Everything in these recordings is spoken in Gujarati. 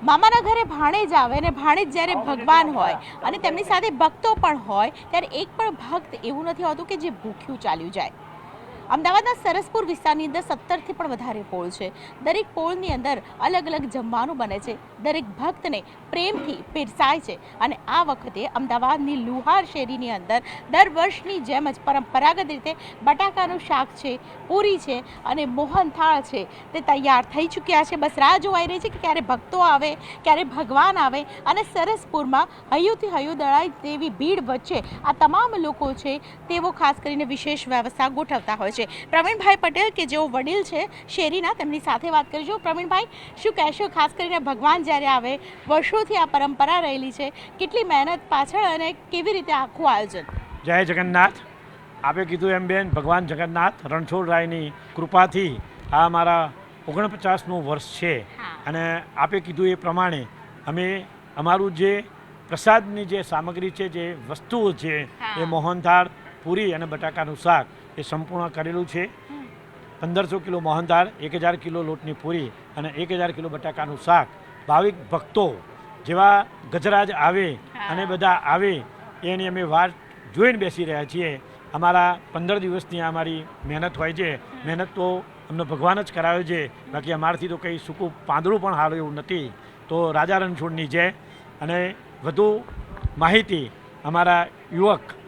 મામાના ઘરે ભાણેજ આવે ને ભાણેજ જ્યારે ભગવાન હોય અને તેમની સાથે ભક્તો પણ હોય ત્યારે એક પણ ભક્ત એવું નથી હોતું કે જે ભૂખ્યું ચાલ્યું જાય। અમદાવાદના સરસપુર વિસ્તારની અંદર 17થી પણ વધારે પોળ છે। દરેક પોળની અંદર અલગ અલગ જમવાનું બને છે, દરેક ભક્તને પ્રેમથી પીરસાય છે અને આ વખતે અમદાવાદની લુહાર શેરીની અંદર દર વર્ષની જેમ જ પરંપરાગત રીતે બટાકાનું શાક છે, પૂરી છે અને મોહનથાળ છે તે તૈયાર થઈ ચૂક્યા છે। બસ રાહ જોવાઈ રહી છે કે ક્યારે ભક્તો આવે, ક્યારે ભગવાન આવે અને સરસપુરમાં હૈયુંથી હૈયું દળાય તેવી ભીડ વચ્ચે આ તમામ લોકો છે તેઓ ખાસ કરીને વિશેષ વ્યવસ્થા ગોઠવતા હોય છે। પ્રવીણભાઈ પટેલ કે જેઓ વડીલ છે શેરીના, તેમની સાથે વાત કરીશું। પ્રવીણભાઈ, શું કહેશો, ખાસ કરીને ભગવાન જ્યારે આવે, વર્ષોથી આ પરંપરા રહેલી છે, કેટલી મહેનત પાછળ અને કેવી રીતે આખું આયોજન? જય જગન્નાથ। આપે કીધું એમ બેન, ભગવાન જગન્નાથ રણછોડરાયની કૃપાથી આ અમારા 49મું વર્ષ છે અને આપે કીધું એ પ્રમાણે અમે અમારું જે પ્રસાદની જે સામગ્રી છે, જે વસ્તુઓ છે એ મોહનથાળ, પૂરી અને બટાકાનું શાક એ સંપૂર્ણ કરેલું છે। 1500 કિલો મોહનથાળ, 1000 કિલો લોટની પૂરી અને 1000 કિલો બટાકાનું શાક ભાવિક ભક્તો જેવા ગજરાજ આવે અને બધા આવે એની અમે વાટ જોઈને બેસી રહ્યા છીએ। અમારા 15 દિવસની અમારી મહેનત હોય છે। મહેનત તો અમને ભગવાન જ કરાવે છે, બાકી અમારાથી તો કંઈ સૂકું પાંદડું પણ હારું એવું નથી। તો રાજા રણછોડની જય। અને વધુ માહિતી અમારા યુવક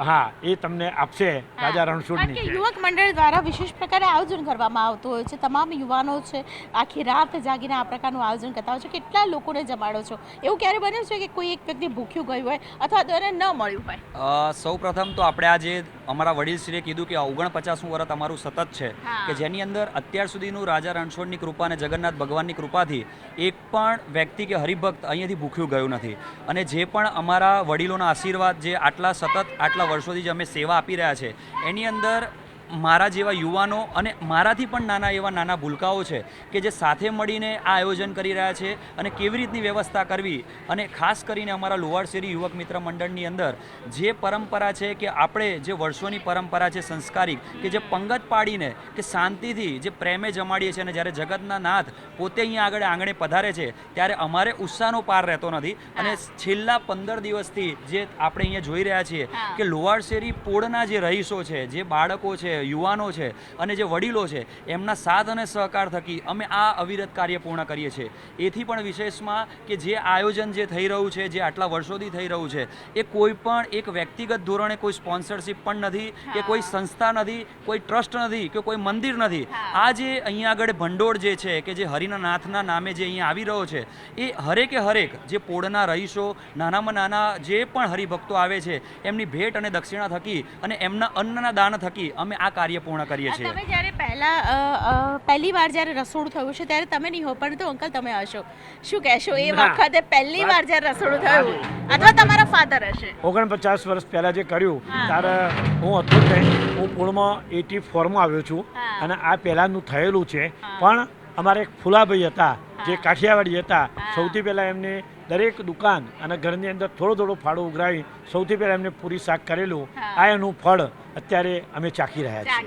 હા એ તમને આપશે। રાજા રણછોડની યુવક મંડળ દ્વારા વિશેષ પ્રકારે આયોજન કરવામાં આવતું હોય છે, તમામ યુવાનો છે આખી રાત જાગીને આ પ્રકારનું આયોજન કરતા હોય છે। કેટલા લોકોને જમાડો છો? એવું ક્યારે બન્યું છે કે કોઈ એક વ્યક્તિ ભૂખ્યું ગયું હોય અથવા તો એને ન મળ્યું હોય? સૌ પ્રથમ તો આપણે આજે અમારા વડીલશ્રીએ કીધું કે 49મું વર્ષ અમારું સતત છે કે જેની અંદર અત્યાર સુધીનું રાજા રણછોડની કૃપા અને જગન્નાથ ભગવાનની કૃપાથી એક પણ વ્યક્તિ કે હરિભક્ત અહીંયાથી ભૂખ્યું ગયું નથી। અને જે પણ અમારા વડીલોના આશીર્વાદ જે આટલા વર્ષોથી જે અમે સેવા આપી રહ્યા છે એની અંદર મારા જેવા યુવાનો અને મારાથી પણ નાના ભૂલકાઓ છે કે જે સાથે મળીને આ આયોજન કરી રહ્યા છે અને કેવી રીતની વ્યવસ્થા કરવી। અને ખાસ કરીને અમારા લુહાર શેરી યુવક મિત્ર મંડળની અંદર જે પરંપરા છે કે આપણે જે વર્ષોની પરંપરા છે સંસ્કારિક, કે જે પંગત પાડીને કે શાંતિથી જે પ્રેમે જમાડીએ છીએ અને જ્યારે જગતના નાથ પોતે અહીંયા આગળ આંગણે પધારે છે ત્યારે અમારે ઉત્સાહનો પાર રહેતો નથી। અને છેલ્લા 15 દિવસથી જે આપણે અહીંયા જોઈ રહ્યા છીએ કે લુહાર શેરી પોળના જે રહીશો છે, જે બાળકો છે, યુવાનો છે અને જે વડીલો છે એમના સાથ અને સહકાર થકી અમે આ અવિરત કાર્ય પૂર્ણ કરીએ છીએ। એથી પણ વિશેષમાં કે જે આયોજન જે થઈ રહ્યું છે, જે આટલા વર્ષોથી થઈ રહ્યું છે, એ કોઈ પણ એક વ્યક્તિગત ધોરણે કોઈ સ્પોન્સરશિપ પણ નથી કે કોઈ સંસ્થા નથી, કોઈ ટ્રસ્ટ નથી કે કોઈ મંદિર નથી। આ જે અહીંયા આગળ ભંડોળ જે છે કે જે હરિના નાથના નામે જે અહીંયા આવી રહ્યો છે એ હરેક જે પોળના રહીશો, નાનામાં નાના જે પણ હરિભક્તો આવે છે એમની ભેટ અને દક્ષિણા થકી અને એમના અન્નના દાન થકી અમે આ કાર્ય પૂર્ણ કરીએ છીએ। તમે જ્યારે પહેલી વાર જ્યારે રસોડું થયું છે ત્યારે તમે નહીં હો, પરંતુ અંકલ તમે હશો, શું કહેશો એ વખતે પહેલી વાર જ્યારે રસોડું થયું અથવા તમારા ફાધર હશે? 49 વર્ષ પહેલાં જે કર્યું ત્યારે હું હતો જ નહીં। હું પૂર્ણમાં 84માં આવ્યો છું અને આ પહેલાંનું થયેલું છે। પણ અમારે એક ફુલાભાઈ હતા જે કાઠિયાવાડી હતા, સૌથી પહેલાં એમને દરેક દુકાન અને ઘરની અંદર થોડો ફાળો ઉઘરાવી સૌથી પહેલાં એમને પૂરી શાક કરેલું। આ એનું ફળ અત્યારે અમે ચાખી રહ્યા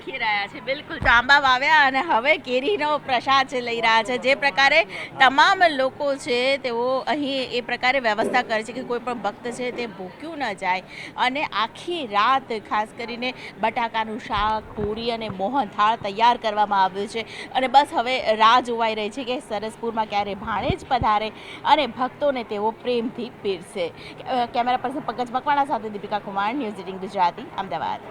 છીએ। બિલકુલ, આંબા વાવ્યા અને હવે કેરીનો પ્રસાદ લઈ રહ્યા છે। જે પ્રકારે તમામ લોકો છે તેઓ અહીં એ પ્રકારે વ્યવસ્થા કરે છે કે કોઈ પણ ભક્ત છે તે ભૂખ્યું ન જાય અને આખી રાત ખાસ કરીને બટાકાનું શાક, પૂરી અને મોહનથાળ તૈયાર કરવામાં આવ્યું છે અને બસ હવે રાહ જોવાઈ રહી છે કે સરસપુરમાં ક્યારે ભાણેજ પધારે અને ભક્તોને તેઓ પ્રેમથી પીરસે। કેમેરા પર્સન પંકજ મકવાણા સાથે દીપિકા કુમાર, ન્યૂઝ 18 ગુજરાતી, અમદાવાદ।